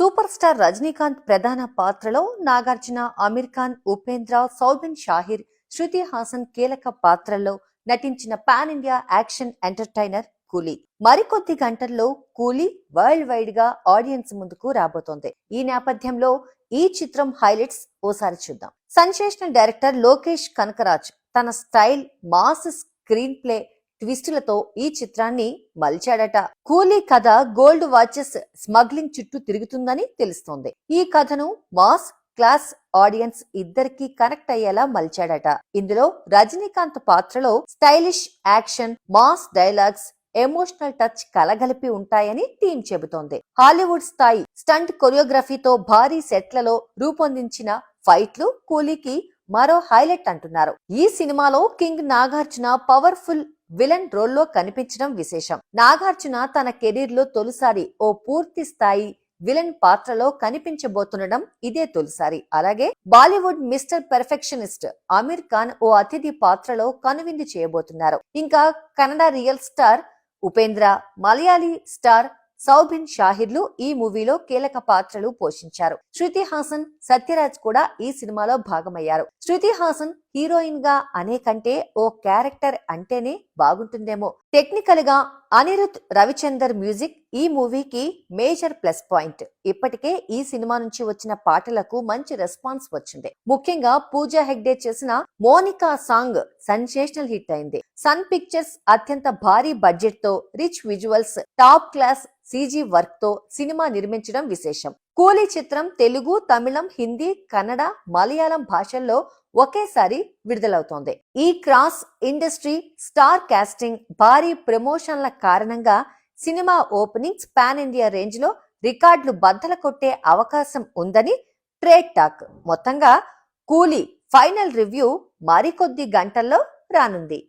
Super star Rajinikanth ప్రధాన పాత్రలో నాగార్జున, అమీర్ ఖాన్, ఉపేంద్ర, సౌబిన్ షాహిర్, శృతి హాసన్ కీలక పాత్రల్లో నటించిన పాన్ ఇండియా యాక్షన్ ఎంటర్టైనర్ కూలీ. మరికొద్ది గంటల్లో కూలీ వరల్డ్ వైడ్ గా ఆడియన్స్ ముందుకు రాబోతోంది. ఈ నేపథ్యంలో ఈ చిత్రం హైలైట్స్ ఓసారి చూద్దాం. సెన్సేషనల్ డైరెక్టర్ లోకేష్ కనకరాజ్ తన స్టైల్, మాస్ స్క్రీన్ ప్లే ట్విస్టులతో ఈ చిత్రాన్ని మలిచాడట. కూలీ కథ గోల్డ్ వాచెస్ స్మగ్లింగ్ చుట్టూ తిరుగుతుందని తెలుస్తోంది. ఈ కథను మాస్, క్లాస్ ఆడియన్స్ ఇద్దరికి కనెక్ట్ అయ్యేలా మలిచాడట. ఇందులో రజనీకాంత్ పాత్రలో stylish action, mass dialogues, emotional touch కలగలిపి ఉంటాయని టీం చెబుతోంది. హాలీవుడ్ స్థాయి స్టంట్ కొరియోగ్రఫీతో భారీ సెట్లలో రూపొందించిన ఫైట్లు కూలీకి మరో హైలైట్ అంటున్నారు. ఈ సినిమాలో కింగ్ నాగార్జున పవర్ఫుల్ విలన్ రోల్లో కనిపించడం విశేషం. నాగార్జున తన కెరీర్ లో తొలిసారి ఓ పూర్తి స్థాయి విలన్ పాత్రలో కనిపించబోతుండడం ఇదే తొలిసారి. అలాగే Bollywood mister perfectionist Aamir Khan ఓ అతిథి పాత్రలో కనువిందు చేయబోతున్నారు. ఇంకా Kannada real star Upendra, Malayali star Soubin షాహిర్లు ఈ మూవీలో కీలక పాత్రలు పోషించారు. శృతి హాసన్, సత్యరాజ్ కూడా ఈ సినిమాలో భాగమయ్యారు. శృతి హాసన్ హీరోయిన్ గా అనేకంటే ఓ క్యారెక్టర్ అంటేనే బాగుంటుందేమో. టెక్నికల్ గా అనిరుద్ రవిచందర్ మ్యూజిక్ ఈ మూవీకి మేజర్ ప్లస్ పాయింట్. ఇప్పటికే ఈ సినిమా నుంచి వచ్చిన పాటలకు మంచి రెస్పాన్స్ వచ్చింది. ముఖ్యంగా పూజా హెగ్డే చేసిన మోనికా సాంగ్ సెన్సేషనల్ హిట్ అయింది. సన్ పిక్చర్స్ అత్యంత భారీ బడ్జెట్ తో rich visuals, top class CG work తో సినిమా నిర్మించడం విశేషం. కూలీ చిత్రం తెలుగు, తమిళం, హిందీ, కన్నడ, మలయాళం భాషల్లో ఒకేసారి విడుదలవుతోంది. ఈ క్రాస్ ఇండస్ట్రీ స్టార్ కాస్టింగ్, భారీ ప్రమోషన్ల కారణంగా cinema openings pan India range లో రికార్డులు బద్దలు కొట్టే అవకాశం ఉందని ట్రేడ్ టాక్. మొత్తంగా కూలీ ఫైనల్ రివ్యూ మరికొద్ది గంటల్లో రానుంది.